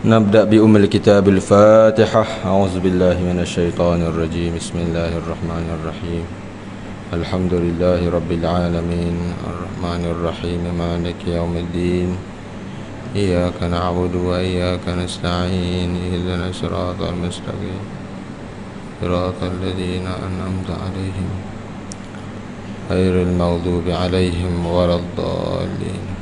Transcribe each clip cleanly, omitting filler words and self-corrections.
نبدأ بأم الكتاب الفاتحة. أعوذ بالله من الشيطان الرجيم. بسم الله الرحمن الرحيم. الحمد لله رب العالمين الرحمن الرحيم مالك يوم الدين إياك نعبد وإياك نستعين اهدنا الصراط المستقيم صراط الذين أنعمت عليهم غير المغضوب عليهم ولا الضالين.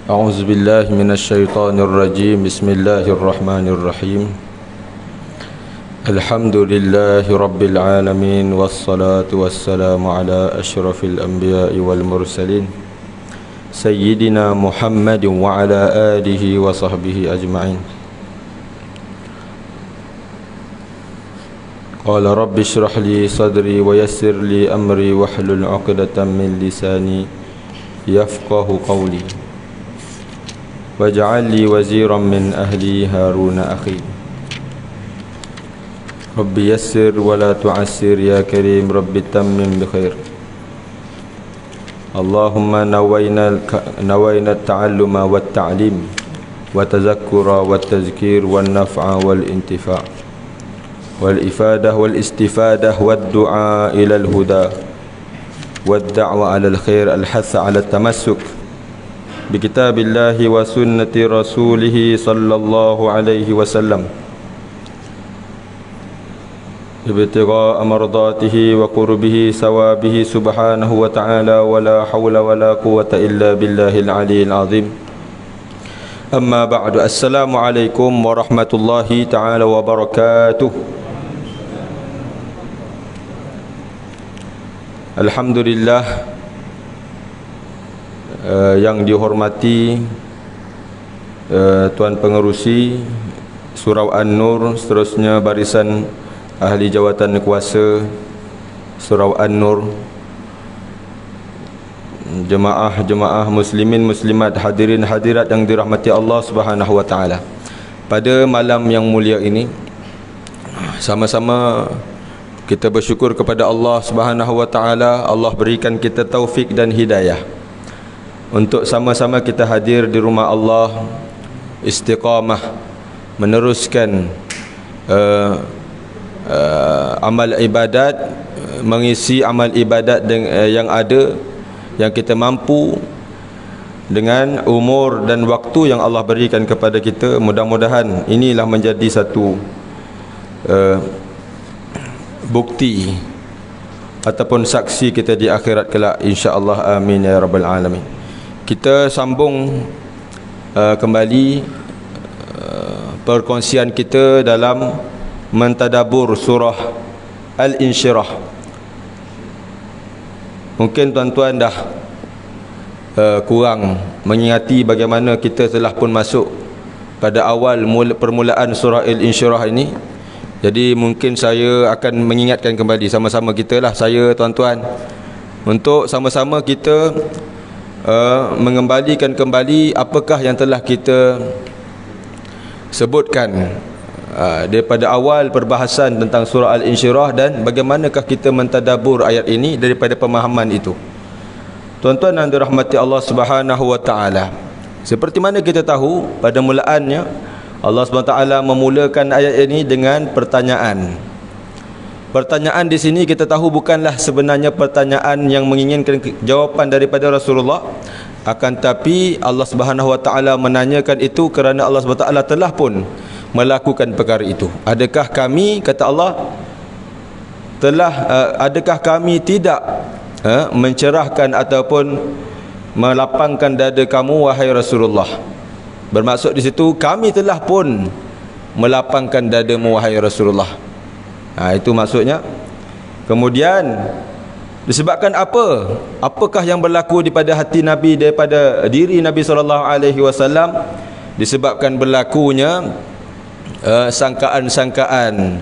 أعوذ بالله من الشيطان الرجيم. بسم الله الرحمن الرحيم. الحمد لله رب العالمين والصلاة والسلام على أشرف الأنبياء والمرسلين سيدنا محمد وعلى آله وصحبه أجمعين. قال رب اشرح لي صدري ويسر لي أمري واحلل عقدة من لساني يفقه قولي واجعل لي وزيرا من أهلي هارون أخي رب يسر ولا تعسر يا كريم رب تمم بخير. اللهم نوينا التعلم والتعليم والتذكر والتذكير والنفع والانتفاع والإفادة والاستفادة والدعاء إلى الهدى والدعوة على الخير الحث على التمسك بكتاب الله وسنة رسوله صلى الله عليه وسلم ابتغاء مرضاته وقربه ثوابه سبحانه وتعالى ولا حول ولا قوة إلا بالله العلي العظيم. أما بعد. السلام عليكم ورحمة الله تعالى وبركاته. Alhamdulillah, yang dihormati Tuan Pengerusi Surau An-Nur, seterusnya barisan ahli jawatan kuasa Surau An-Nur, jemaah-jemaah muslimin muslimat, hadirin hadirat yang dirahmati Allah Subhanahu wa taala. Pada malam yang mulia ini, sama-sama kita bersyukur kepada Allah Subhanahu wa taala. Allah berikan kita taufik dan hidayah untuk sama-sama kita hadir di rumah Allah, istiqamah meneruskan amal ibadat, mengisi amal ibadat yang ada, yang kita mampu dengan umur dan waktu yang Allah berikan kepada kita. Mudah-mudahan inilah menjadi satu bukti ataupun saksi kita di akhirat kelak, insya-Allah. Amin ya rabbal alamin. Kita sambung kembali perkongsian kita dalam mentadabur surah Al-Insyirah. Mungkin tuan-tuan dah kurang mengingati bagaimana kita telah pun masuk pada awal permulaan surah Al-Insyirah ini. Jadi mungkin saya akan mengingatkan kembali sama-sama kita lah, saya, tuan-tuan, untuk sama-sama kita mengembalikan kembali apakah yang telah kita sebutkan daripada awal perbahasan tentang surah Al-Insyirah dan bagaimanakah kita mentadabur ayat ini daripada pemahaman itu. Tuan-tuan yang dirahmati Allah Subhanahu wa taala, seperti mana kita tahu pada mulaannya Allah SWT memulakan ayat ini dengan pertanyaan. Pertanyaan di sini kita tahu bukanlah sebenarnya pertanyaan yang menginginkan jawapan daripada Rasulullah, akan tapi Allah Subhanahu wa taala menanyakan itu kerana Allah Subhanahu wa taala telah pun melakukan perkara itu. Adakah kami, kata Allah, adakah kami tidak mencerahkan ataupun melapangkan dada kamu wahai Rasulullah? Bermaksud di situ kami telah pun melapangkan dadamu wahai Rasulullah. Itu maksudnya. Kemudian disebabkan apa? Apakah yang berlaku daripada hati Nabi, daripada diri Nabi SAW? Disebabkan berlakunya sangkaan-sangkaan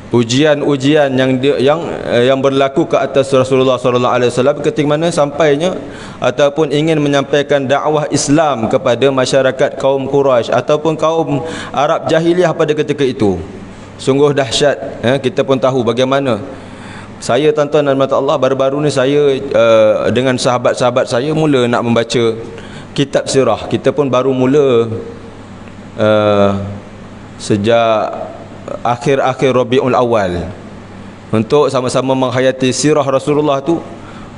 ujian-ujian yang berlaku ke atas Rasulullah SAW ketika mana sampainya ataupun ingin menyampaikan dakwah Islam kepada masyarakat kaum Quraisy ataupun kaum Arab jahiliah pada ketika itu. Sungguh dahsyat. Kita pun tahu bagaimana saya, tuan-tuan dan mata Allah, baru-baru ni saya dengan sahabat-sahabat saya mula nak membaca kitab sirah. Kita pun baru mula sejak akhir-akhir Rabiul Awal untuk sama-sama menghayati sirah Rasulullah tu.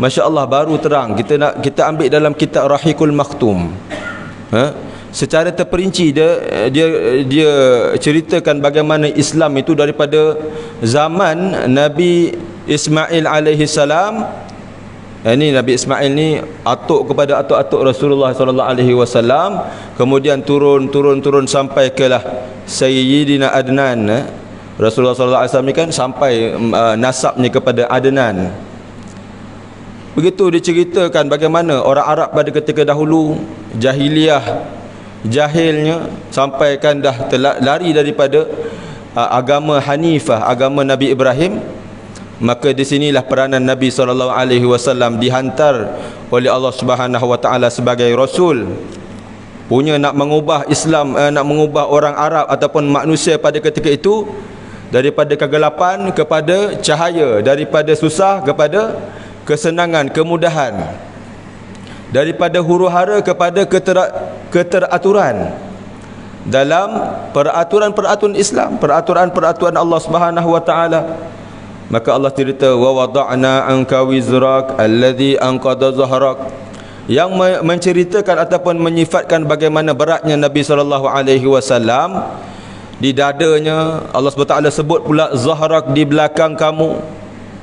Masya-Allah baru terang. Kita ambil dalam kitab Rahiqul Maktum. Secara terperinci dia ceritakan bagaimana Islam itu daripada zaman Nabi Ismail alaihi salam. Ini Nabi Ismail ni atuk kepada atuk-atuk Rasulullah sallallahu alaihi wasallam, kemudian turun sampai ke lah Sayyidina Adnan. Rasulullah sallallahu alaihi wasallam ni kan sampai nasabnya kepada Adnan. Begitu diceritakan bagaimana orang Arab pada ketika dahulu jahilnya sampaikan dah lari daripada agama Hanifah, agama Nabi Ibrahim. Maka di sinilah peranan Nabi SAW dihantar oleh Allah Subhanahu Wa Taala sebagai Rasul, punya nak mengubah Islam, nak mengubah orang Arab ataupun manusia pada ketika itu daripada kegelapan kepada cahaya, daripada susah kepada kesenangan, kemudahan, daripada huru-hara kepada keteraturan dalam peraturan-peraturan Islam, peraturan-peraturan Allah Subhanahu Wa Taala. Maka Allah cerita wa wada'na anka wizrak alladhi anqadha zahrak, yang menceritakan ataupun menyifatkan bagaimana beratnya Nabi sallallahu alaihi wasallam di dadanya. Allah SWT sebut pula zahrak, di belakang kamu.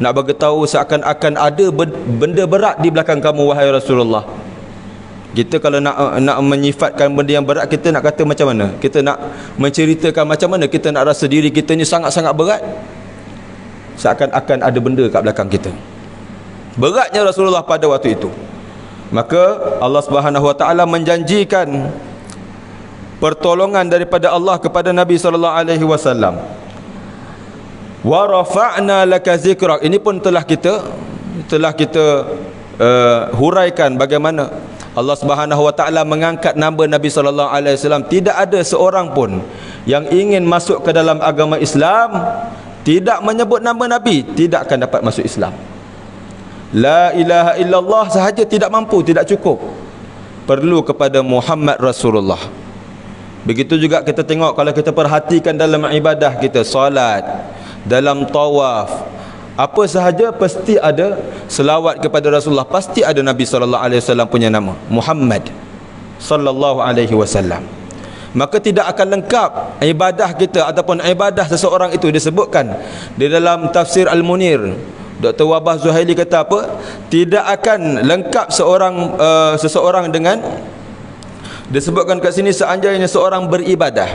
Nak bagi tahu seakan-akan ada benda berat di belakang kamu wahai Rasulullah. Kita kalau nak menyifatkan benda yang berat, kita nak kata macam mana? Kita nak menceritakan macam mana kita nak rasa diri kita ni sangat-sangat berat? Seakan-akan ada benda kat belakang kita. Beratnya Rasulullah pada waktu itu. Maka Allah Subhanahu Wa Taala menjanjikan pertolongan daripada Allah kepada Nabi sallallahu alaihi wasallam. Wa rafa'na laka zikrak. Ini pun telah kita huraikan bagaimana Allah Subhanahu Wa Taala mengangkat nama Nabi sallallahu alaihi wasallam. Tidak ada seorang pun yang ingin masuk ke dalam agama Islam tidak menyebut nama Nabi, tidak akan dapat masuk Islam. La ilaha illallah sahaja tidak mampu, tidak cukup. Perlu kepada Muhammad Rasulullah. Begitu juga kita tengok, kalau kita perhatikan dalam ibadah kita, solat, dalam tawaf, apa sahaja pasti ada selawat kepada Rasulullah, pasti ada Nabi sallallahu alaihi wasallam punya nama, Muhammad sallallahu alaihi wasallam. Maka tidak akan lengkap ibadah kita ataupun ibadah seseorang itu. Disebutkan di dalam tafsir Al-Munir, Dr. Wabah Zuhaili kata apa? Tidak akan lengkap seseorang dengan, disebutkan kat sini, seandainya seorang beribadah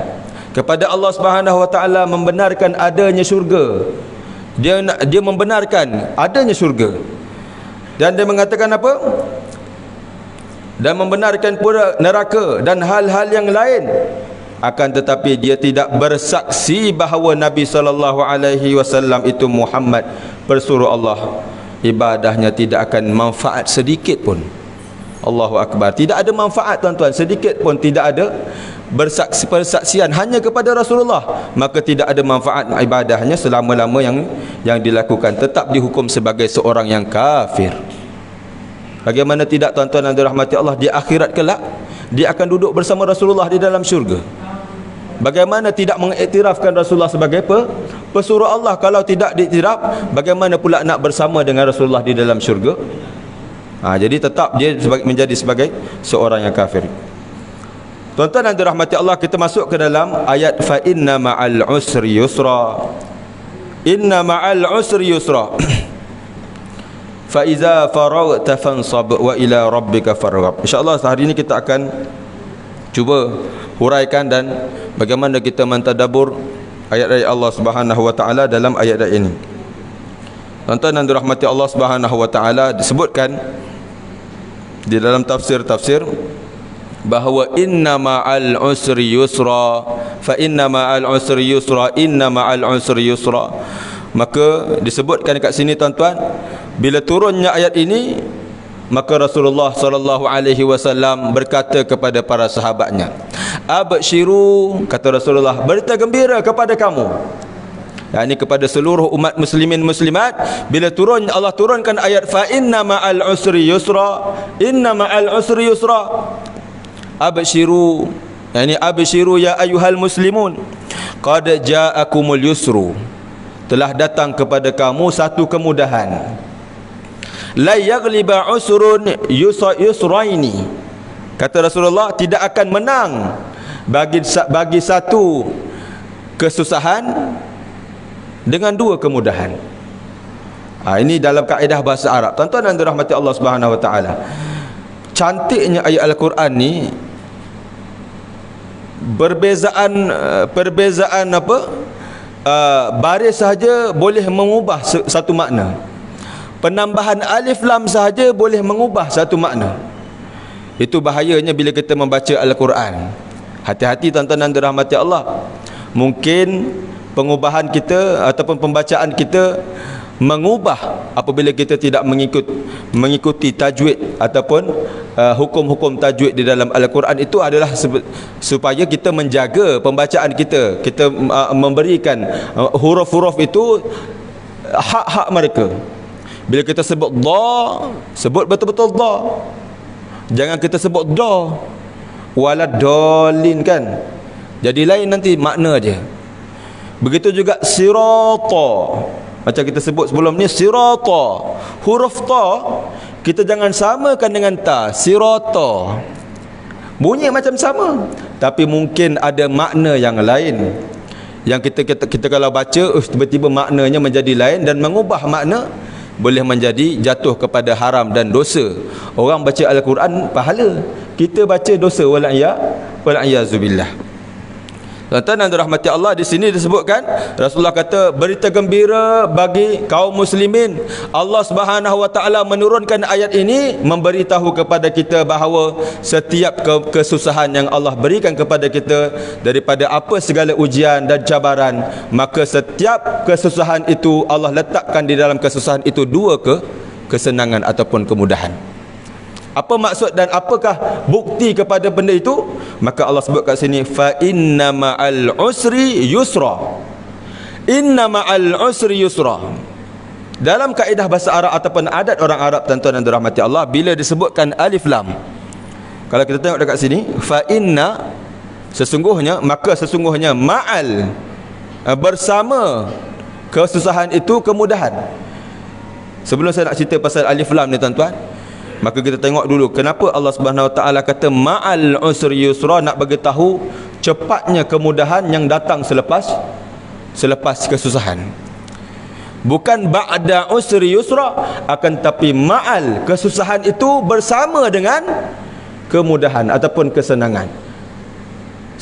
kepada Allah Subhanahu Wa Taala, membenarkan adanya syurga. Dia membenarkan adanya syurga. Dan dia mengatakan apa? Dan membenarkan pula neraka dan hal-hal yang lain. Akan tetapi dia tidak bersaksi bahawa Nabi sallallahu alaihi wasallam itu Muhammad, persuruh Allah. Ibadahnya tidak akan manfaat sedikit pun. Allahu Akbar. Tidak ada manfaat tuan-tuan, sedikit pun tidak ada persaksian hanya kepada Rasulullah. Maka tidak ada manfaat ibadahnya selama-lama yang dilakukan, tetap dihukum sebagai seorang yang kafir. Bagaimana tidak tuan-tuan yang dirahmati Allah, di akhirat kelak dia akan duduk bersama Rasulullah di dalam syurga. Bagaimana tidak mengiktirafkan Rasulullah sebagai pesuruh Allah? Kalau tidak diiktiraf, bagaimana pula nak bersama dengan Rasulullah di dalam syurga? Jadi tetap dia menjadi sebagai seorang yang kafir. Tuan-tuan yang dirahmati Allah, kita masuk ke dalam ayat fa inna ma'al usri yusra. Inna ma'al usri yusra. Fa iza faraghta fansab wa ila rabbika farghab. Insya-Allah hari ini kita akan cuba huraikan dan bagaimana kita mentadabbur ayat-ayat Allah Subhanahu Wa Taala dalam ayat-ayat ini. Tuan-tuan yang dirahmati Allah Subhanahu Wa Taala, disebutkan di dalam tafsir-tafsir bahawa inna ma'al usri yusra, fa inna ma'al usri yusra, inna ma'al usri yusra. Maka disebutkan dekat sini tuan-tuan, bila turunnya ayat ini, maka Rasulullah sallallahu alaihi wasallam berkata kepada para sahabatnya, abshiru, kata Rasulullah, berita gembira kepada kamu, yakni kepada seluruh umat muslimin muslimat. Bila Allah turunkan ayat fa inna ma'al usri yusra, inna ma'al usri yusra, abshiru, yani abshiru ya ayyuhal muslimun, qad ja'akumul yusru, telah datang kepada kamu satu kemudahan. La yaghliba usrun yusraini, kata Rasulullah, tidak akan menang bagi satu kesusahan dengan dua kemudahan. Ini dalam kaedah bahasa Arab. Tuan-tuan dan dirahmati Allah Subhanahu wa taala. Cantiknya ayat Al-Quran ni, perbezaan baris sahaja boleh mengubah satu makna. Penambahan alif lam sahaja boleh mengubah satu makna. Itu bahayanya bila kita membaca Al-Quran. Hati-hati tuan-tuan dan dirahmati Allah. Mungkin pengubahan kita ataupun pembacaan kita mengubah apabila kita tidak mengikuti tajwid ataupun hukum-hukum tajwid di dalam Al-Quran. Itu adalah supaya kita menjaga pembacaan kita, kita memberikan huruf-huruf itu hak-hak mereka. Bila kita sebut dha, sebut betul-betul dha, jangan kita sebut da waladhalin kan, jadi lain nanti makna dia. Begitu juga sirata, macam kita sebut sebelum ni, sirata, huruf ta kita jangan samakan dengan ta, sirata. Bunyi macam sama, tapi mungkin ada makna yang lain yang kita kalau baca tiba-tiba maknanya menjadi lain dan mengubah makna, boleh menjadi jatuh kepada haram dan dosa. Orang baca Al-Quran pahala, kita baca dosa, wal'iyazubillah. Tuan-tuan dan dirahmati Allah, di sini disebutkan Rasulullah kata berita gembira bagi kaum muslimin. Allah Subhanahu wa taala menurunkan ayat ini memberitahu kepada kita bahawa setiap kesusahan yang Allah berikan kepada kita daripada apa segala ujian dan cabaran, maka setiap kesusahan itu Allah letakkan di dalam kesusahan itu dua kesenangan ataupun kemudahan. Apa maksud dan apakah bukti kepada benda itu? Maka Allah sebut kat sini, fa inna ma'al usri yusra. Inna ma'al usri yusra. Dalam kaedah bahasa Arab ataupun adat orang Arab, tuan-tuan dan dirahmati Allah, bila disebutkan alif lam, kalau kita tengok dekat sini, fa inna, sesungguhnya, maka sesungguhnya, ma'al, bersama kesusahan itu kemudahan. Sebelum saya nak cerita pasal alif lam ni tuan-tuan, maka kita tengok dulu kenapa Allah Subhanahu wa taala kata ma'al usri yusra, nak bagi tahu cepatnya kemudahan yang datang selepas kesusahan. Bukan ba'da usri yusra, akan tapi ma'al, kesusahan itu bersama dengan kemudahan ataupun kesenangan.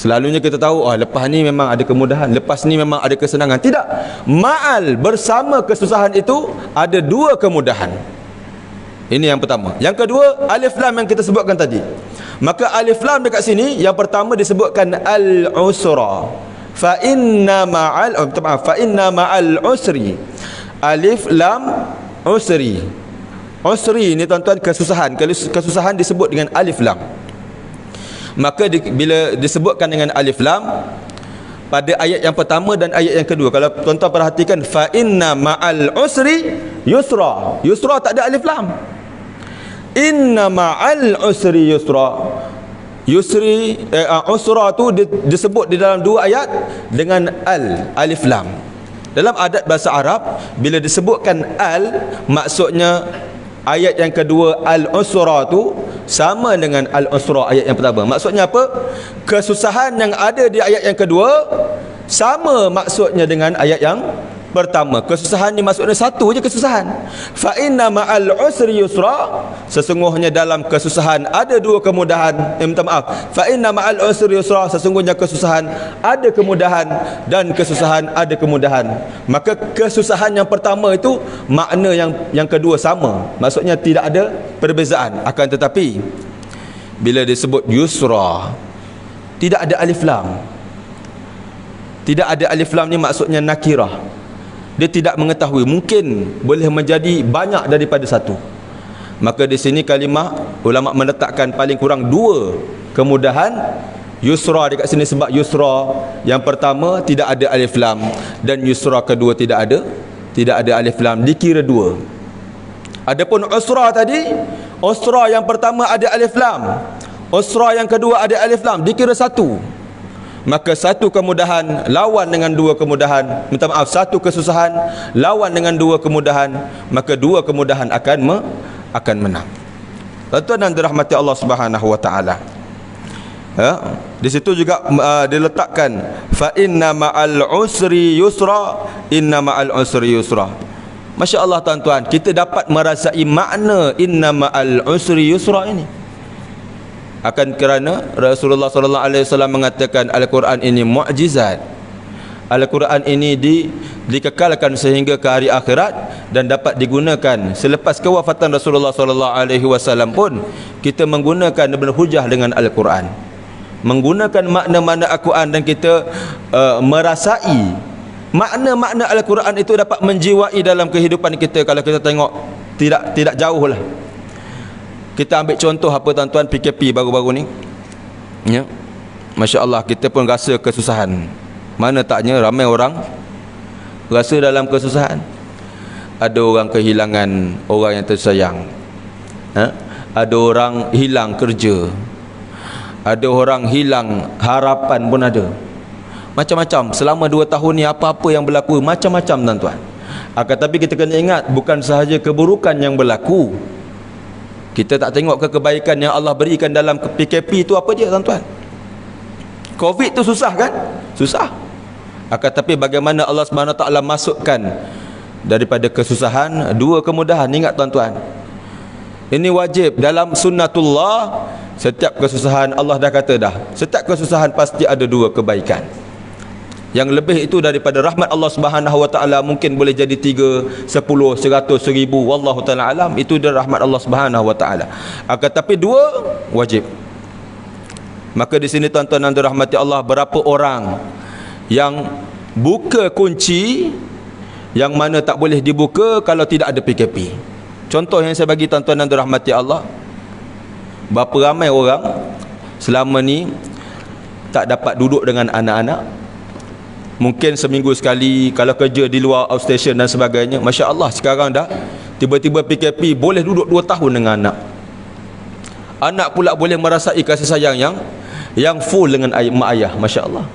Selalunya kita tahu, lepas ni memang ada kemudahan, lepas ni memang ada kesenangan. Tidak, ma'al, bersama kesusahan itu ada dua kemudahan. Ini yang pertama. Yang kedua, alif lam yang kita sebutkan tadi. Maka alif lam dekat sini, yang pertama disebutkan al-usra. Fa inna ma'al usri. Alif lam usri. Usri ni tuan-tuan kesusahan. Kesusahan disebut dengan alif lam. Maka bila disebutkan dengan alif lam pada ayat yang pertama dan ayat yang kedua, kalau tuan-tuan perhatikan, fa inna ma'al usri yusra. Yusra tak ada alif lam. Inna ma'al usri yusra. Usra tu disebut di dalam dua ayat dengan alif lam. Dalam adat bahasa Arab, bila disebutkan maksudnya ayat yang kedua al-usra tu sama dengan al-usra ayat yang pertama. Maksudnya apa? Kesusahan yang ada di ayat yang kedua sama maksudnya dengan ayat yang pertama. Kesusahan ni maksudnya satu je kesusahan. Fa inna ma'al usri yusra, sesungguhnya dalam kesusahan ada dua kemudahan. Minta maaf. Fa inna ma'al usri yusra, sesungguhnya kesusahan ada kemudahan dan kesusahan ada kemudahan. Maka kesusahan yang pertama itu makna yang kedua sama. Maksudnya tidak ada perbezaan. Akan tetapi bila disebut yusra, tidak ada alif lam. Tidak ada alif lam ni maksudnya nakirah. Dia tidak mengetahui, mungkin boleh menjadi banyak daripada satu. Maka di sini kalimah ulama meletakkan paling kurang dua kemudahan yusra dekat sini, sebab yusra yang pertama tidak ada alif lam dan yusra kedua tidak ada alif lam, dikira dua. Adapun usra tadi, usra yang pertama ada alif lam, Usra yang kedua ada alif lam, dikira satu. Maka satu kemudahan lawan dengan dua kemudahan, minta maaf, satu kesusahan lawan dengan dua kemudahan, maka dua kemudahan akan menang. Tuan-tuan dan dirahmati Allah Subhanahu wa taala. Di situ juga diletakkan fa inna ma'al usri yusra, inna ma'al usri yusra. Masya-Allah tuan-tuan, kita dapat merasai makna inna ma'al usri yusra ini. Akan kerana Rasulullah sallallahu alaihi wasallam mengatakan Al-Quran ini mukjizat. Al-Quran ini dikekalkan sehingga ke hari akhirat dan dapat digunakan selepas kewafatan Rasulullah sallallahu alaihi wasallam pun kita menggunakan berhujah dengan Al-Quran. Menggunakan makna-makna Al-Quran dan kita merasai makna-makna Al-Quran itu dapat menjiwai dalam kehidupan kita. Kalau kita tengok tidak jauh lah. Kita ambil contoh apa tuan-tuan, PKP baru-baru ni, ya, Masya Allah, kita pun rasa kesusahan. Mana taknya ramai orang rasa dalam kesusahan. Ada orang kehilangan orang yang tersayang, ada orang hilang kerja, ada orang hilang harapan pun ada. Macam-macam. Selama 2 tahun ni apa-apa yang berlaku macam-macam tuan-tuan. Tapi kita kena ingat, bukan sahaja keburukan yang berlaku. Kita tak tengok ke kebaikan yang Allah berikan dalam PKP itu apa dia tuan-tuan. Covid tu susah kan? Susah. Tapi bagaimana Allah SWT masukkan daripada kesusahan dua kemudahan. Ingat tuan-tuan, ini wajib dalam sunnatullah. Setiap kesusahan Allah dah kata dah, setiap kesusahan pasti ada dua kebaikan. Yang lebih itu daripada rahmat Allah Subhanahu wa taala mungkin boleh jadi 3, 10, 100, 1000, wallahu taala alam. Itu dari rahmat Allah Subhanahu wa taala. Tapi dua wajib. Maka di sini tuan-tuan dan dirahmati Allah, berapa orang yang buka kunci yang mana tak boleh dibuka kalau tidak ada PKP. Contoh yang saya bagi tuan-tuan dan dirahmati Allah, berapa ramai orang selama ni tak dapat duduk dengan anak-anak. Mungkin seminggu sekali kalau kerja di luar outstation dan sebagainya. Masya Allah, sekarang dah tiba-tiba PKP boleh duduk 2 tahun dengan anak. Anak pula boleh merasai kasih sayang yang full dengan mak ayah. Masya Allah.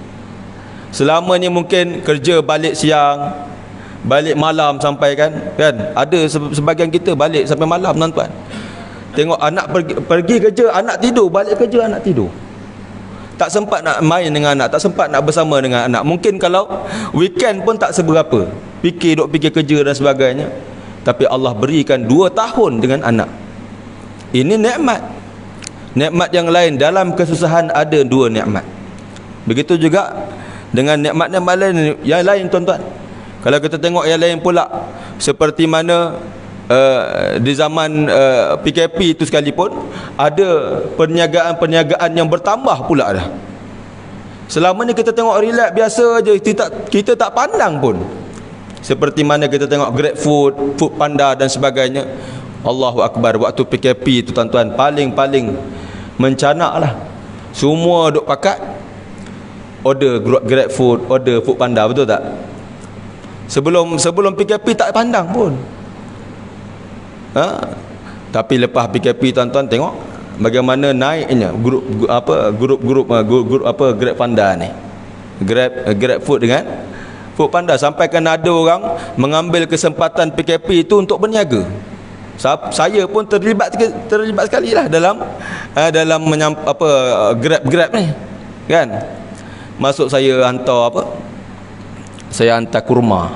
Selama ni mungkin kerja balik siang, balik malam sampai kan ada sebagian kita balik sampai malam tuan-tuan. Tengok anak pergi kerja, anak tidur, balik kerja, anak tidur. Tak sempat nak main dengan anak, tak sempat nak bersama dengan anak. Mungkin kalau weekend pun tak seberapa, duk fikir kerja dan sebagainya. Tapi Allah berikan 2 tahun dengan anak. Ini nikmat. Nikmat yang lain, dalam kesusahan ada 2 nikmat. Begitu juga dengan nikmat-nikmat lain yang lain tuan-tuan. Kalau kita tengok yang lain pula, seperti mana di zaman PKP itu sekalipun ada perniagaan-perniagaan yang bertambah pula dah. Selama ni kita tengok relax biasa je, kita tak pandang pun. Seperti mana kita tengok GrabFood, Foodpanda dan sebagainya. Allahu Akbar, waktu PKP itu tuan-tuan paling mencanak lah. Semua duk pakat order GrabFood, order Foodpanda, betul tak? Sebelum PKP tak pandang pun. Tapi lepas PKP tuan-tuan tengok bagaimana naiknya grup GrabPanda ni, GrabFood dengan Foodpanda, sampai kan ada orang mengambil kesempatan PKP itu untuk berniaga. Saya pun terlibat sekali lah dalam Grab ni kan. Masuk saya hantar saya hantar kurma.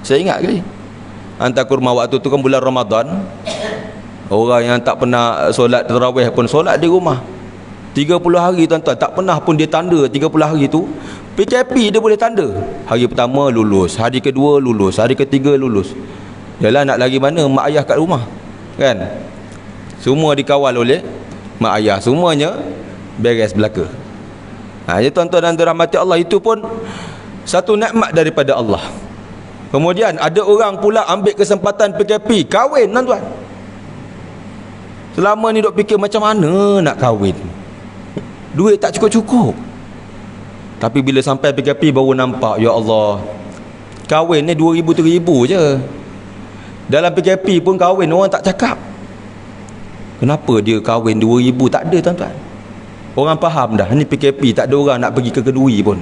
Saya ingat kali hantar kurma waktu tu kan bulan Ramadan. Orang yang tak pernah solat tarawih pun solat di rumah 30 hari tuan-tuan, tak pernah pun dia tanda 30 hari tu. PKP dia boleh tanda, hari pertama lulus, hari kedua lulus, hari ketiga lulus. Yalah, nak lagi mana mak ayah kat rumah kan. Semua dikawal oleh mak ayah, semuanya beres belaka. Ya tuan-tuan dan dirahmati Allah, itu pun satu nikmat daripada Allah. Kemudian ada orang pula ambil kesempatan PKP kahwin tuan-tuan. Selama ni duk fikir macam mana nak kahwin, duit tak cukup-cukup. Tapi bila sampai PKP baru nampak, ya Allah, kahwin ni 2,000-3,000 je. Dalam PKP pun kahwin orang tak cakap. Kenapa dia kahwin 2,000? Tak ada tuan-tuan. Orang faham dah, ni PKP, tak ada orang nak pergi ke Kedui pun.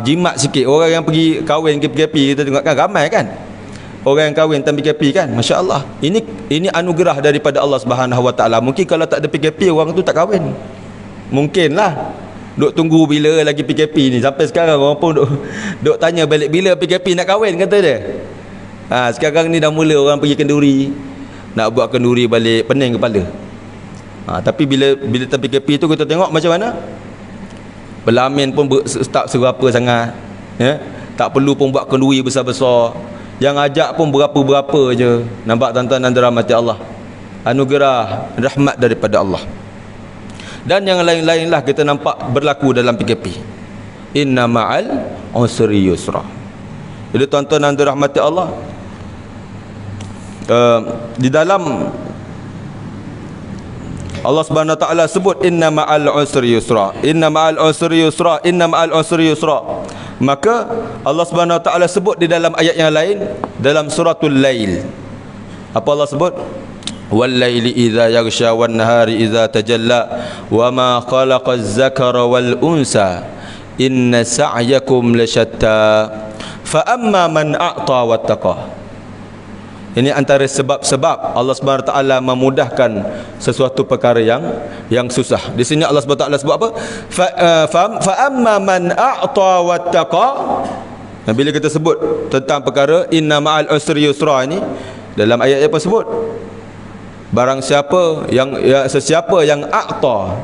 Jimat sikit orang yang pergi kahwin ke PKP, kita tengok kan ramai kan. Orang yang kahwin tanpa PKP kan, masya-Allah. Ini anugerah daripada Allah Subhanahu Wa Taala. Mungkin kalau tak ada PKP orang tu tak kahwin. Mungkinlah. Duk tunggu bila lagi PKP ni. Sampai sekarang orang pun duk tanya balik bila PKP nak kahwin kata dia. Sekarang ni dah mula orang pergi kenduri. Nak buat kenduri balik, pening kepala. Tapi bila tak PKP tu kita tengok macam mana? Pelamin pun tak serapa sangat. Tak perlu pun buat kenduri besar-besar. Yang ajak pun berapa-berapa je. Nampak tuan-tuan dan dirahmati Allah. Anugerah rahmat daripada Allah. Dan yang lain-lain lah kita nampak berlaku dalam PKP. Inna ma'al usri yusra. Jadi tuan-tuan dan dirahmati Allah, di dalam Allah Subhanahu Wa Taala sebut inna ma'al usri yusra, inna ma'al usri yusra, inna ma'al usri yusra. Maka Allah Subhanahu Wa Taala sebut di dalam ayat yang lain dalam suratul Lail. Apa Allah sebut? Wal laili idza yaghsha wan nahari idza tajalla wa ma khalaqaz zakara wal unsa inna sa'yakum lasyatta fa amma man a'ta wattaqa. Ini antara sebab-sebab Allah Subhanahu Wa Taala memudahkan sesuatu perkara yang susah. Di sini Allah Subhanahu Wa Taala sebut apa? Fa amma man a'ta wattaqa. Bila kita sebut tentang perkara inna ma'al usri yusra ini, dalam ayat apa sebut? Barang siapa sesiapa yang a'ta,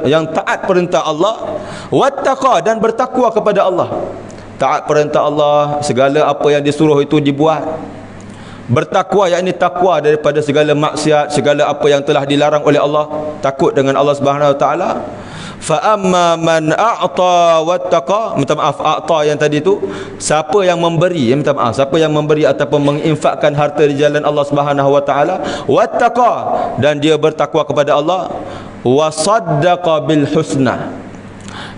yang taat perintah Allah, wattaqa, dan bertakwa kepada Allah. Taat perintah Allah, segala apa yang disuruh itu dibuat. Bertakwa, yakni takwa daripada segala maksiat, segala apa yang telah dilarang oleh Allah, takut dengan Allah Subhanahu Wa Taala. Fa amma man a'ta wattaqa, minta maaf, a'ta yang tadi tu siapa yang memberi, minta maaf, siapa yang memberi ataupun menginfakkan harta di jalan Allah Subhanahu Wa Taala, wattaqa, dan dia bertakwa kepada Allah, wa saddaqa bil husna,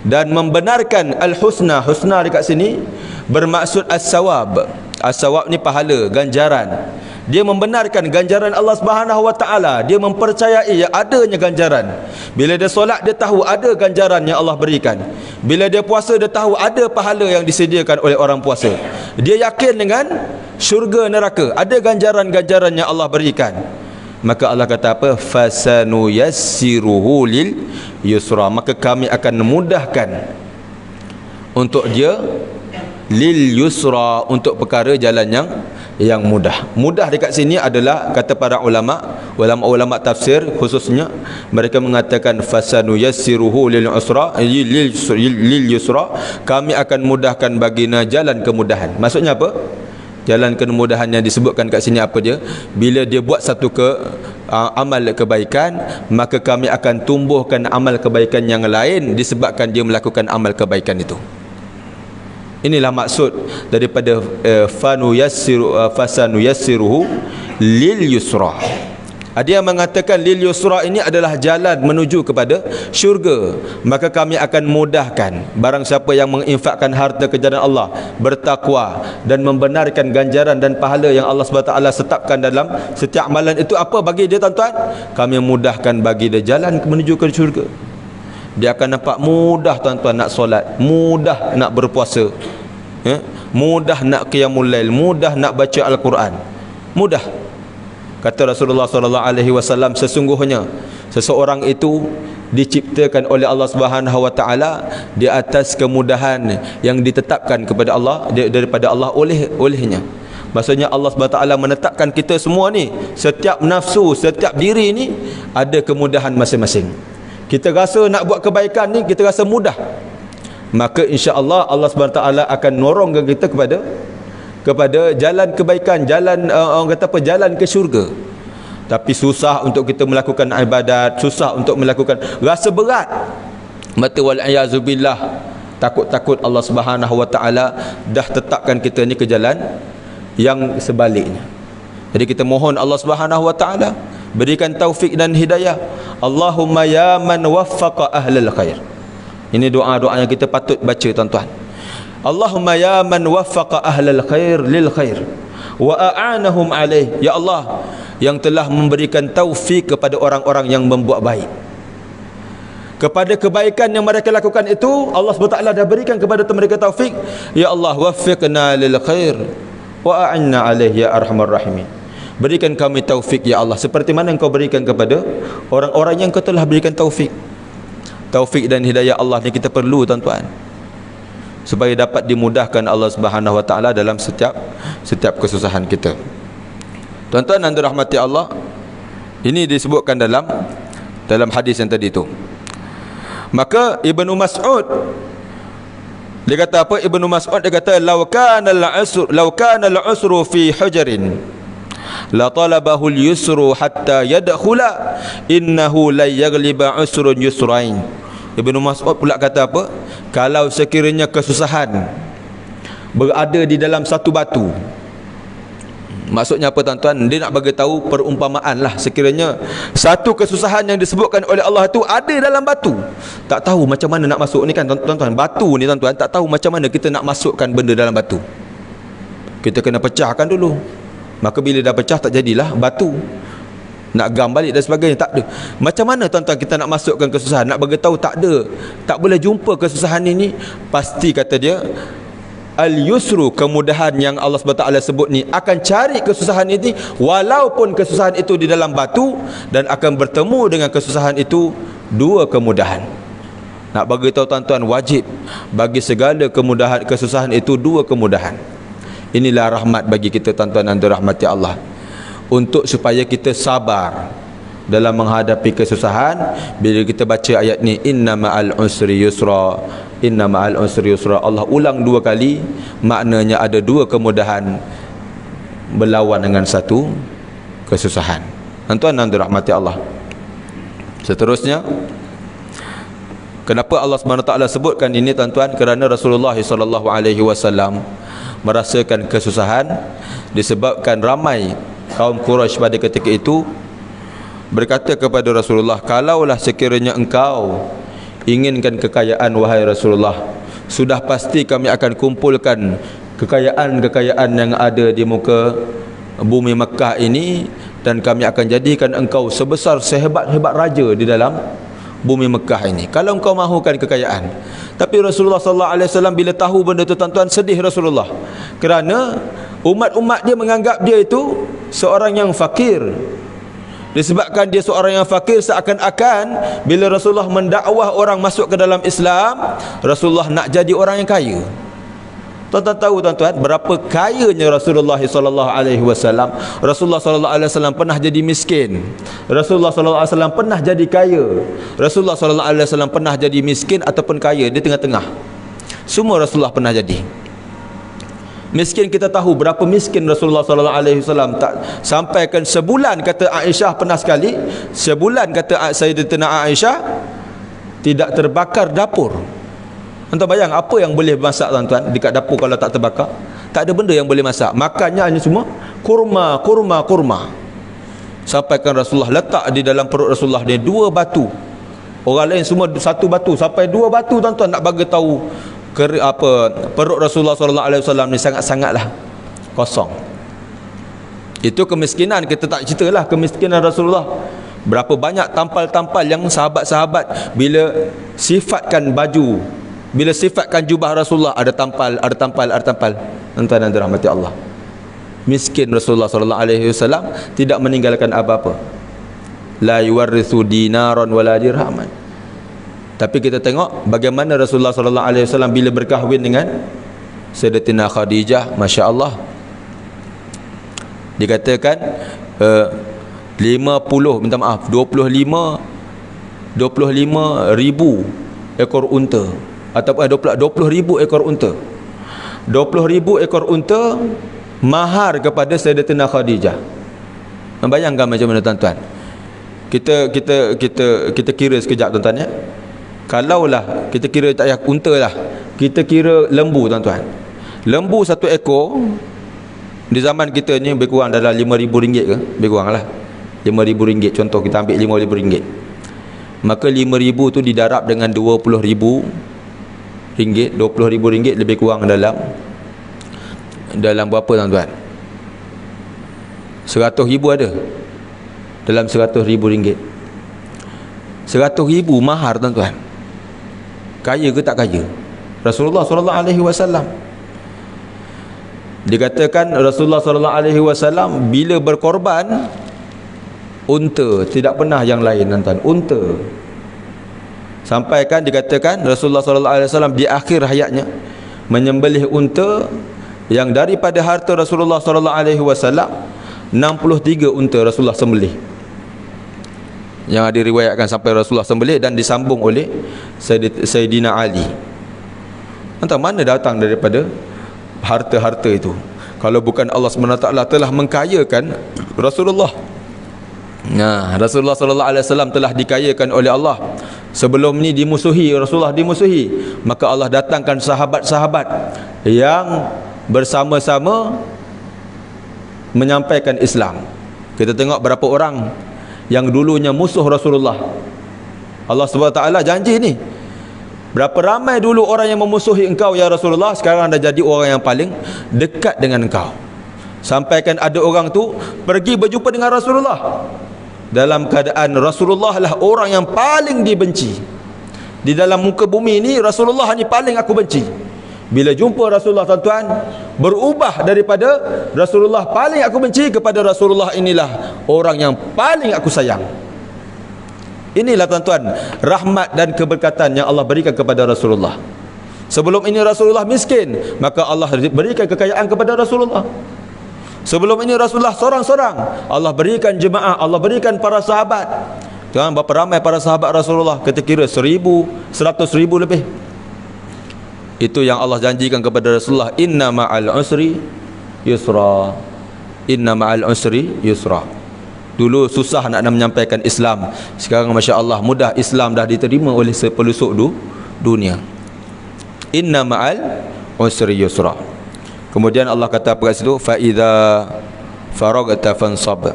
dan membenarkan al husna. Husna dekat sini bermaksud as-sawab. As-sawab ni pahala, ganjaran. Dia membenarkan ganjaran Allah Subhanahu Wa Taala. Dia mempercayai yang adanya ganjaran. Bila dia solat, dia tahu ada ganjaran yang Allah berikan. Bila dia puasa, dia tahu ada pahala yang disediakan oleh orang puasa. Dia yakin dengan syurga neraka, ada ganjaran-ganjaran yang Allah berikan. Maka Allah kata apa? Fasanu yassiruhu lil yusra. Maka kami akan memudahkan untuk dia lil yusra, untuk perkara jalan yang mudah. Mudah dekat sini adalah kata para ulama tafsir khususnya, mereka mengatakan fasanu yassiruhu lil usra, lil yusra, kami akan mudahkan baginda jalan kemudahan. Maksudnya apa? Jalan kemudahan yang disebutkan kat sini apa dia? Bila dia buat satu amal kebaikan, maka kami akan tumbuhkan amal kebaikan yang lain disebabkan dia melakukan amal kebaikan itu. Inilah maksud daripada fasanu yassiruhu lil yusra. Ada yang mengatakan lil yusra ini adalah jalan menuju kepada syurga. Maka kami akan mudahkan barang siapa yang menginfakkan harta ke jalan Allah, bertakwa dan membenarkan ganjaran dan pahala yang Allah SWT tetapkan dalam setiap amalan itu. Apa bagi dia tuan-tuan? Kami mudahkan bagi dia jalan menuju ke syurga. Dia akan nampak mudah tuan-tuan nak solat, mudah nak berpuasa, mudah nak qiyamul lail, mudah nak baca Al-Quran, mudah. Kata Rasulullah SAW, sesungguhnya seseorang itu diciptakan oleh Allah Subhanahu Wa Taala di atas kemudahan yang ditetapkan kepada Allah, daripada Allah olehnya. Maksudnya Allah SWT menetapkan kita semua ni, setiap nafsu, setiap diri ni ada kemudahan masing-masing. Kita rasa nak buat kebaikan ni, kita rasa mudah, maka insya-Allah Allah SWT akan norongkan kita kepada jalan kebaikan, jalan orang kata apa, jalan ke syurga. Tapi susah untuk kita melakukan ibadat, susah untuk melakukan, rasa berat. Mata wal iazubillah, takut-takut Allah Subhanahu Wa Taala dah tetapkan kita ni ke jalan yang sebaliknya. Jadi kita mohon Allah Subhanahu Wa Taala berikan taufik dan hidayah. Allahumma ya man waffaqa ahlal khair. Ini doa-doa yang kita patut baca tuan-tuan. Allahumma ya man waffaqa ahlal khair lil khair wa a'anahum alaih. Ya Allah yang telah memberikan taufik kepada orang-orang yang membuat baik. kepada kebaikan yang mereka lakukan itu, Allah SWT dah berikan kepada mereka taufik. Ya Allah, waffiqna lil khair wa a'inna alaihi ya arhamar rahimin. Berikan kami taufik ya Allah, seperti mana Engkau berikan kepada orang-orang yang Kau telah berikan taufik. Taufik dan hidayah Allah ni kita perlu, tuan-tuan, supaya dapat dimudahkan Allah Subhanahu wa taala dalam setiap kesusahan kita. Tuan-tuan yang dirahmati Allah, ini disebutkan dalam hadis yang tadi tu. Maka Ibnu Mas'ud dia kata apa? Ibnu Mas'ud dia kata, law kana al-usru fi hujrin la talabahu al-yusru hatta yadkhula innahu la yaghliba usrun yusrain. Ibnu Mas'ud pula kata apa? Kalau sekiranya kesusahan berada di dalam satu batu. Maksudnya apa, tuan-tuan? Dia nak bagi tahu perumpamaan lah. Sekiranya satu kesusahan yang disebutkan oleh Allah tu ada dalam batu, tak tahu macam mana nak masuk ni kan, tuan-tuan. Batu ni, tuan-tuan, tak tahu macam mana kita nak masukkan benda dalam batu. Kita kena pecahkan dulu. Maka bila dah pecah, tak jadilah batu. Nak gam balik dan sebagainya, tak ada. Macam mana, tuan-tuan, kita nak masukkan kesusahan? Nak bagi tahu tak ada, tak boleh jumpa kesusahan ini. Pasti kata dia, al-yusru, kemudahan yang Allah SWT sebut ni, akan cari kesusahan ini walaupun kesusahan itu di dalam batu, dan akan bertemu dengan kesusahan itu dua kemudahan. Nak bagi tahu, tuan-tuan, wajib bagi segala kemudahan, kesusahan itu dua kemudahan. Inilah rahmat bagi kita, tuan-tuan dan dirahmati Allah, untuk supaya kita sabar dalam menghadapi kesusahan. Bila kita baca ayat ni, inna ma'al usri yusra, inna ma'al usri yusra, Allah ulang dua kali, maknanya ada dua kemudahan berlawan dengan satu kesusahan. Tuan-tuan dan dirahmati Allah, seterusnya, kenapa Allah SWT sebutkan ini, tuan-tuan? Kerana Rasulullah SAW merasakan kesusahan disebabkan ramai kaum Quraisy pada ketika itu berkata kepada Rasulullah, kalaulah sekiranya engkau inginkan kekayaan, wahai Rasulullah, sudah pasti kami akan kumpulkan kekayaan-kekayaan yang ada di muka bumi Mekah ini, dan kami akan jadikan engkau sebesar sehebat-hebat raja di dalam bumi Mekah ini, kalau engkau mahukan kekayaan. Tapi Rasulullah SAW bila tahu benda itu, tuan-tuan, sedih Rasulullah, kerana umat-umat dia menganggap dia itu seorang yang fakir. Disebabkan dia seorang yang fakir, seakan-akan bila Rasulullah mendakwah orang masuk ke dalam Islam, Rasulullah nak jadi orang yang kaya. Tuan-tuan tahu, tuan-tuan, berapa kayanya Rasulullah SAW. Rasulullah SAW pernah jadi miskin, Rasulullah SAW pernah jadi kaya, Rasulullah SAW pernah jadi miskin ataupun kaya, di tengah-tengah. Semua Rasulullah pernah jadi. Miskin, kita tahu berapa miskin Rasulullah SAW. Tak sampaikan sebulan, kata Aisyah pernah sekali, sebulan, kata Sayyidatina Aisyah, tidak terbakar dapur. Tuan bayang apa yang boleh masak, tuan-tuan, dekat dapur kalau tak terbakar? Tak ada benda yang boleh masak. Makannya hanya semua kurma. Sampaikan Rasulullah letak di dalam perut Rasulullah ni dua batu. Orang lain semua satu batu, sampai dua batu, tuan-tuan, nak bagi tahu perut Rasulullah SAW ni sangat-sangatlah kosong. Itu kemiskinan. Kita tak ceritalah kemiskinan Rasulullah. Berapa banyak tampal-tampal yang sahabat-sahabat bila sifatkan baju, bila sifatkan jubah Rasulullah, ada tampal. Tuan-tuan dan dirahmati Allah, miskin Rasulullah SAW tidak meninggalkan apa-apa. La yuwarrithu dinaran wala dirhaman. Tapi kita tengok bagaimana Rasulullah SAW bila berkahwin dengan Sayyidatina Khadijah, Masya Allah, dikatakan 25 ribu ekor unta, ataupun 20,000 ekor unta. 20,000 ekor unta mahar kepada Sayyidatina Khadijah. Bayangkan macam mana, tuan-tuan. Kita kira sekejap, tuan-tuan, ya. Kalaulah kita kira tak payah unta lah, kita kira lembu, tuan-tuan. Lembu satu ekor di zaman kita ni lebih kurang dalam RM5,000 ke? Lebih kurang lah RM5,000. Contoh kita ambil RM5,000. Maka RM5,000 tu didarab dengan RM20,000. RM20,000 lebih kurang dalam berapa, tuan-tuan? RM100,000 ada dalam RM100,000. 100,000 mahar tuan-tuan. Kaya ke tak kaya? Rasulullah sallallahu alaihi wasallam. Dikatakan Rasulullah sallallahu alaihi wasallam bila berkorban unta, tidak pernah yang lain tuan-tuan, unta. Sampai kan dikatakan Rasulullah sallallahu alaihi wasallam di akhir hayatnya menyembelih unta yang daripada harta Rasulullah sallallahu alaihi wasallam 63 unta Rasulullah sembelih. Yang ada riwayatkan sampai Rasulullah sembelih dan disambung oleh Sayyidina Ali. Entah mana datang daripada harta-harta itu kalau bukan Allah SWT telah mengkayakan Rasulullah. Nah, Rasulullah sallallahu alaihi wasallam telah dikayakan oleh Allah. Sebelum ni dimusuhi, Rasulullah dimusuhi, maka Allah datangkan sahabat-sahabat yang bersama-sama menyampaikan Islam. Kita tengok berapa orang yang dulunya musuh Rasulullah. Allah SWT janji ni, berapa ramai dulu orang yang memusuhi engkau ya Rasulullah, sekarang dah jadi orang yang paling dekat dengan engkau. Sampaikan ada orang tu pergi berjumpa dengan Rasulullah dalam keadaan Rasulullah lah orang yang paling dibenci di dalam muka bumi ni. Rasulullah ni paling aku benci. Bila jumpa Rasulullah tuan-tuan, berubah daripada Rasulullah paling aku benci kepada Rasulullah inilah orang yang paling aku sayang. Inilah tuan-tuan rahmat dan keberkatan yang Allah berikan kepada Rasulullah. Sebelum ini Rasulullah miskin, maka Allah berikan kekayaan kepada Rasulullah. Sebelum ini Rasulullah seorang-seorang, Allah berikan jemaah, Allah berikan para sahabat. Jangan berapa ramai para sahabat Rasulullah, kita kira 1,000, 100,000 lebih. Itu yang Allah janjikan kepada Rasulullah, inna ma'al usri yusra, inna ma'al usri yusra. Dulu susah nak menyampaikan Islam, sekarang Masya Allah mudah, Islam dah diterima oleh sepelusuk dunia. Inna ma'al usri yusra. Kemudian Allah kata apa kat situ, fa idza faragta fansab,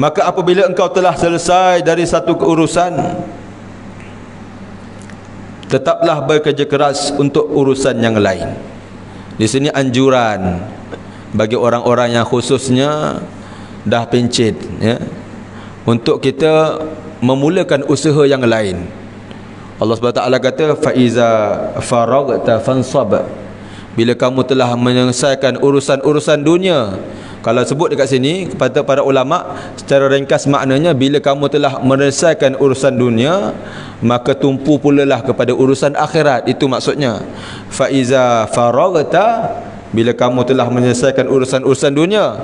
maka apabila engkau telah selesai dari satu keurusan, tetaplah bekerja keras untuk urusan yang lain. Di sini anjuran bagi orang-orang yang khususnya dah pencet ya, untuk kita memulakan usaha yang lain. Allah SWT kata fa iza faragta fansab, bila kamu telah menyelesaikan urusan-urusan dunia. Kalau sebut dekat sini kepada para ulama secara ringkas maknanya, bila kamu telah menyelesaikan urusan dunia, maka tumpu pulalah kepada urusan akhirat. Itu maksudnya fa iza faragta, bila kamu telah menyelesaikan urusan-urusan dunia,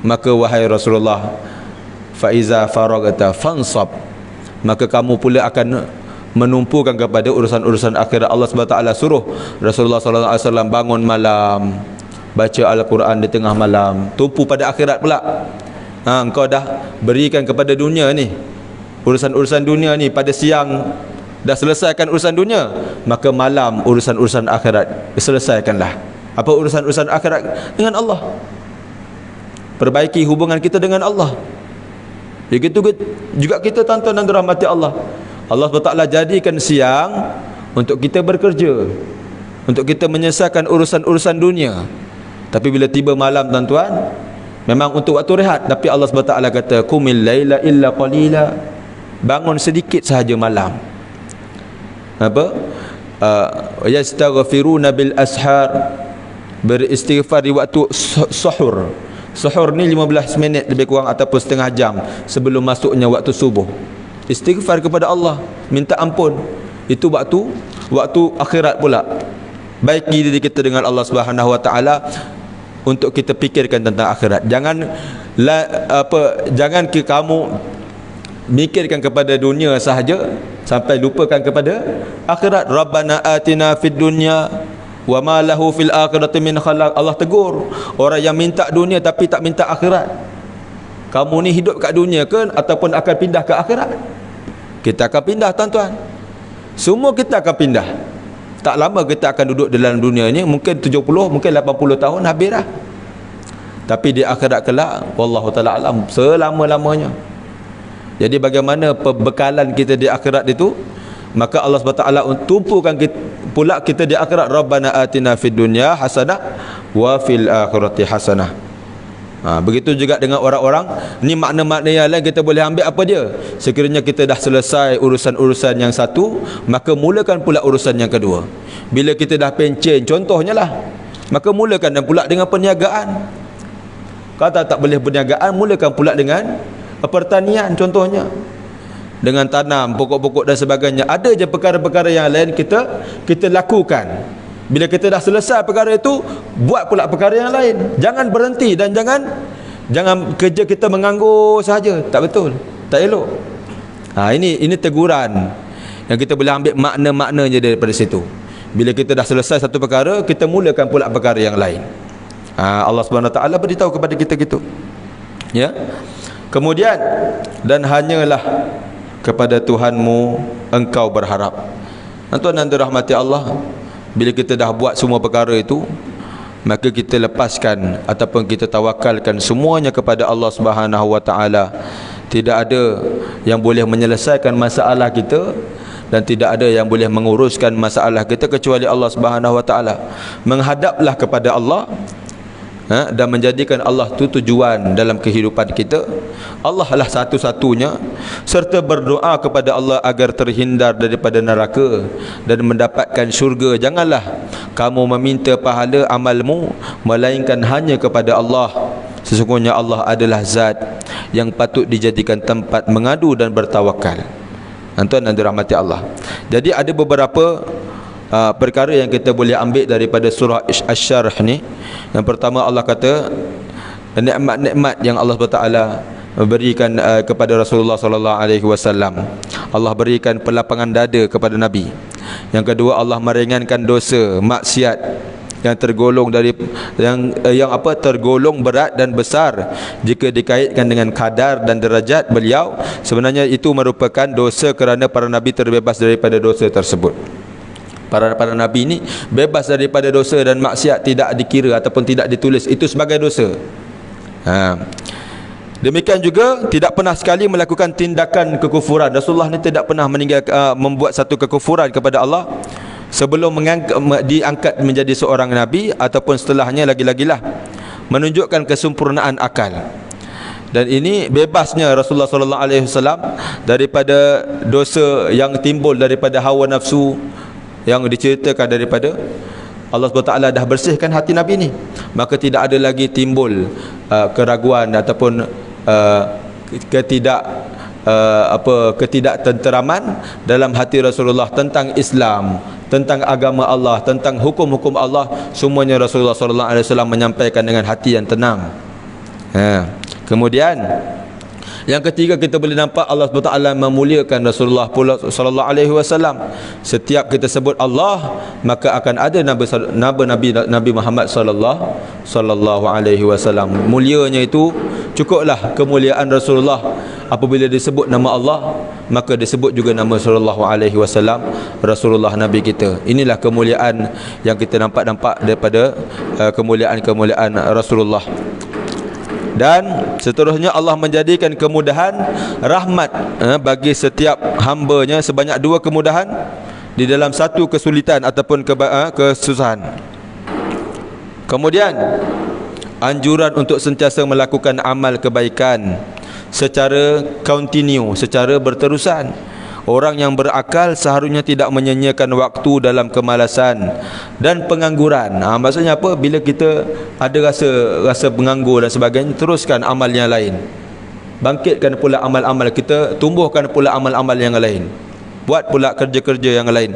maka wahai Rasulullah, fa iza faragta fansab, maka kamu pula akan menumpukan kepada urusan-urusan akhirat. Allah SWT suruh Rasulullah SAW bangun malam, baca Al-Quran di tengah malam, tumpu pada akhirat pula. Engkau dah berikan kepada dunia ni, urusan-urusan dunia ni, pada siang dah selesaikan urusan dunia, maka malam urusan-urusan akhirat selesaikanlah. Apa urusan-urusan akhirat? Dengan Allah, perbaiki hubungan kita dengan Allah. Begitu juga kita tuan-tuan dan dirahmati Allah. Allah SWT jadikan siang untuk kita bekerja, untuk kita menyelesaikan urusan-urusan dunia. Tapi bila tiba malam tuan-tuan, memang untuk waktu rehat. Tapi Allah SWT kata qumil laila illa qalila, bangun sedikit sahaja malam. Apa? Yastaghfiruna bil ashar, beristighfar di waktu suhur. Suhur ni 15 minit lebih kurang ataupun setengah jam sebelum masuknya waktu subuh. Istighfar kepada Allah, minta ampun. Itu waktu akhirat pula. Baiki diri kita dengan Allah Subhanahu Wa Taala untuk kita fikirkan tentang akhirat. Jangan kamu mikirkan kepada dunia sahaja sampai lupakan kepada akhirat. Rabbana atina fid dunya wa ma lahu fil akhirati min khalaq. Allah tegur orang yang minta dunia tapi tak minta akhirat. Kamu ni hidup kat dunia ke ataupun akan pindah ke akhirat? Kita akan pindah tuan-tuan. Semua kita akan pindah. Tak lama kita akan duduk dalam dunia ni, mungkin 70, mungkin 80 tahun habis dah. Tapi di akhirat kelak, wallahu taala alam, selama-lamanya. Jadi bagaimana pembekalan kita di akhirat itu? Maka Allah SWT tumpukan pula kita di akhirat. Rabbana atina fid dunya hasanah wa fil akhirati hasanah. Begitu juga dengan orang-orang ni, makna-makna yang lain kita boleh ambil apa dia. Sekiranya kita dah selesai urusan-urusan yang satu, maka mulakan pula urusan yang kedua. Bila kita dah pencen contohnya lah, maka mulakan dan pula dengan perniagaan. Kata tak boleh perniagaan, mulakan pula dengan pertanian contohnya, dengan tanam pokok-pokok dan sebagainya. Ada je perkara-perkara yang lain kita lakukan. Bila kita dah selesai perkara itu, buat pula perkara yang lain. Jangan berhenti dan jangan kerja kita menganggur sahaja. Tak betul, tak elok. Ini teguran yang kita boleh ambil makna-maknanya daripada situ. Bila kita dah selesai satu perkara, kita mulakan pula perkara yang lain. Allah Subhanahu Wa Taala beritahu kepada kita gitu. Ya. Kemudian, dan hanyalah kepada Tuhanmu engkau berharap. Tuan dan dirahmati Allah, bila kita dah buat semua perkara itu, maka kita lepaskan ataupun kita tawakalkan semuanya kepada Allah Subhanahu Wa Taala. Tidak ada yang boleh menyelesaikan masalah kita dan tidak ada yang boleh menguruskan masalah kita kecuali Allah Subhanahu Wa Taala. Menghadaplah kepada Allah dan menjadikan Allah itu tujuan dalam kehidupan kita. Allah lah satu-satunya, serta berdoa kepada Allah agar terhindar daripada neraka dan mendapatkan syurga. Janganlah kamu meminta pahala amalmu melainkan hanya kepada Allah. Sesungguhnya Allah adalah zat yang patut dijadikan tempat mengadu dan bertawakal. Tuan dan dirahmati Allah. Jadi ada beberapa perkara yang kita boleh ambil daripada surah Asy-Syarh ni. Yang pertama, Allah kata nikmat-nikmat yang Allah SWT berikan kepada Rasulullah sallallahu alaihi wasallam. Allah berikan pelapangan dada kepada Nabi. Yang kedua, Allah meringankan dosa maksiat yang tergolong tergolong berat dan besar jika dikaitkan dengan kadar dan derajat beliau. Sebenarnya itu merupakan dosa kerana para nabi terbebas daripada dosa tersebut. Para nabi ini bebas daripada dosa dan maksiat, tidak dikira ataupun tidak ditulis itu sebagai dosa. Demikian juga tidak pernah sekali melakukan tindakan kekufuran. Rasulullah ni tidak pernah membuat satu kekufuran kepada Allah sebelum diangkat menjadi seorang nabi ataupun setelahnya. Lagi-lagilah menunjukkan kesempurnaan akal. Dan ini bebasnya Rasulullah sallallahu alaihi wasallam daripada dosa yang timbul daripada hawa nafsu, yang diceritakan daripada Allah SWT dah bersihkan hati Nabi ni, maka tidak ada lagi timbul keraguan ataupun ketidaktenteraman dalam hati Rasulullah tentang Islam, tentang agama Allah, tentang hukum-hukum Allah. Semuanya Rasulullah SAW menyampaikan dengan hati yang tenang. Kemudian yang ketiga, kita boleh nampak Allah SWT memuliakan Rasulullah sallallahu alaihi wasallam. Setiap kita sebut Allah, maka akan ada Nabi Muhammad sallallahu alaihi wasallam. Mulianya itu cukuplah kemuliaan Rasulullah. Apabila disebut nama Allah, maka disebut juga nama sallallahu alaihi wasallam, Rasulullah Nabi kita. Inilah kemuliaan yang kita nampak daripada kemuliaan Rasulullah. Dan seterusnya, Allah menjadikan kemudahan rahmat bagi setiap hambanya, sebanyak 2 kemudahan di dalam satu kesulitan ataupun kesusahan. Kemudian anjuran untuk sentiasa melakukan amal kebaikan secara kontinu, secara berterusan. Orang yang berakal seharusnya tidak menyia-nyiakan waktu dalam kemalasan dan pengangguran. Maksudnya apa? Bila kita ada rasa penganggur dan sebagainya, teruskan amal yang lain. Bangkitkan pula amal-amal kita, tumbuhkan pula amal-amal yang lain. Buat pula kerja-kerja yang lain.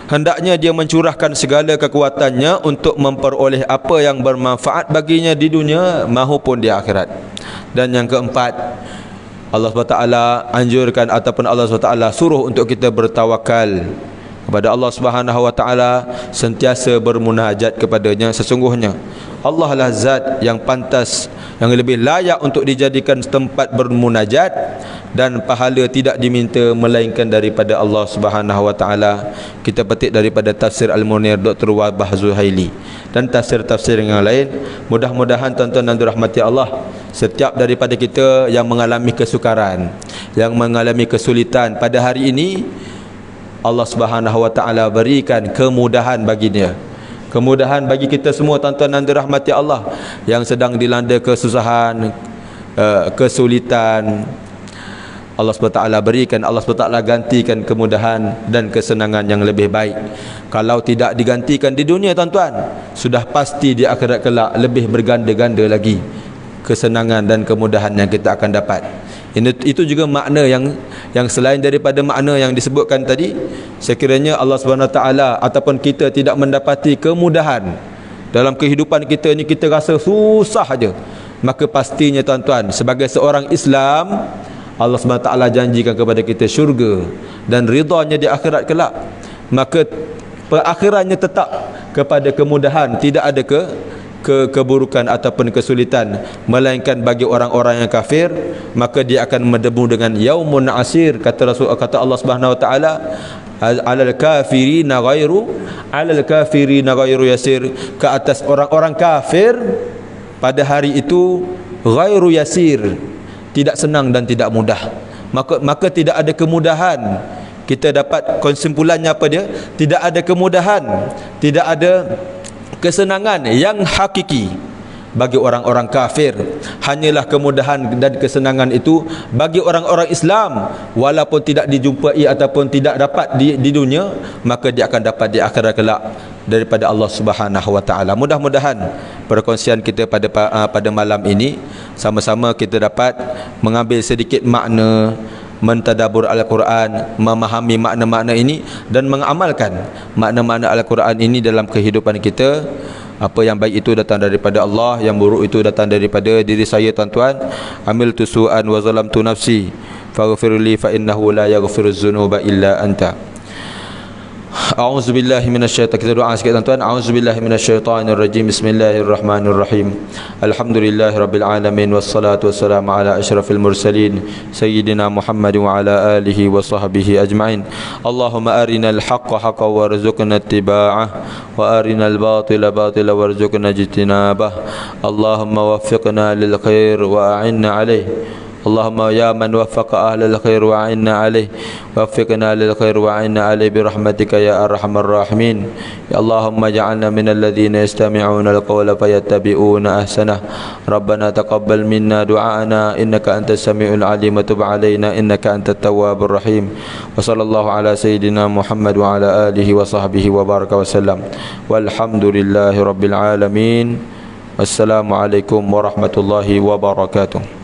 Hendaknya dia mencurahkan segala kekuatannya untuk memperoleh apa yang bermanfaat baginya di dunia maupun di akhirat. Dan yang keempat, Allah SWT anjurkan ataupun Allah SWT suruh untuk kita bertawakal kepada Allah Subhanahu Wa Taala, sentiasa bermunajat kepadanya. Sesungguhnya Allah lah zat yang pantas, yang lebih layak untuk dijadikan tempat bermunajat, dan pahala tidak diminta melainkan daripada Allah Subhanahu Wa Taala. Kita petik daripada tafsir Al-Munir Dr. Wahbah Zuhaili dan tafsir-tafsir yang lain. Mudah-mudahan tuan-tuan dan dirahmati Allah, setiap daripada kita yang mengalami kesukaran, yang mengalami kesulitan pada hari ini, Allah Subhanahu Wa Taala berikan kemudahan baginya. Kemudahan bagi kita semua tuan-tuan dan dirahmati Allah yang sedang dilanda kesusahan, kesulitan, Allah SWT berikan, Allah SWT gantikan kemudahan dan kesenangan yang lebih baik. Kalau tidak digantikan di dunia tuan-tuan, sudah pasti di akhirat kelak lebih berganda-ganda lagi kesenangan dan kemudahan yang kita akan dapat. Itu juga makna yang selain daripada makna yang disebutkan tadi. Sekiranya Allah SWT ataupun kita tidak mendapati kemudahan dalam kehidupan kita ni, kita rasa susah aja, maka pastinya tuan-tuan, sebagai seorang Islam, Allah SWT janjikan kepada kita syurga dan ridhanya di akhirat kelak. Maka perakhirannya tetap kepada kemudahan, tidak ada keburukan ataupun kesulitan, melainkan bagi orang-orang yang kafir, maka dia akan mendebu dengan yaumun asir. Kata Allah Subhanahu wa taala, alal kafirina ghairu yasir, ke atas orang-orang kafir pada hari itu ghairu yasir, tidak senang dan tidak mudah. Maka tidak ada kemudahan. Kita dapat kesimpulannya apa dia? Tidak ada kemudahan, tidak ada kesenangan yang hakiki bagi orang-orang kafir. Hanyalah kemudahan dan kesenangan itu bagi orang-orang Islam, walaupun tidak dijumpai ataupun tidak dapat di dunia, maka dia akan dapat di akhirat kelak daripada Allah Subhanahu wa taala. Mudah-mudahan perkongsian kita pada malam ini sama-sama kita dapat mengambil sedikit makna, mentadabur Al-Quran, memahami makna-makna ini dan mengamalkan makna-makna Al-Quran ini dalam kehidupan kita. Apa yang baik itu datang daripada Allah, yang buruk itu datang daripada diri saya tuan-tuan. Amiltu su'an wa zalamtu nafsi faghfirli fa innahu la yaghfiruz dzunuba illa anta. A'udzubillahi minasyaitonir, kita doa sikit tuan-tuan. A'udzubillahi minasyaitonir rajim. Bismillahirrahmanirrahim. Alhamdulillahirabbil alamin wassalatu wassalamu ala asyrafil mursalin sayyidina Muhammad wa ala alihi wa sahbihi ajmain. Allahumma arinal haqqa haqqan warzuqna ittiba'ah wa arinal batila batila warzuqna ijtinabah. Allahumma waffiqna lil khair wa a'inna alayh. Allahumma ya man waffaqa ahlal khair wa a'inna alaih, waffiqna lil khair wa a'inna alaih birahmatika ya arhamar rahimin. Ya Allahumma ja'alna minal ladzina yastami'una al-qawla fayattabi'una ahsanah. Rabbana taqabbal minna du'ana innaka antas samiul alim wa tub 'alaina innaka antat tawwabur rahim. Wa sallallahu ala sayidina Muhammad wa ala alihi wa sahbihi wa baraka wa sallam. Walhamdulillahi rabbil alamin. Wassalamualaikum warahmatullahi wabarakatuh.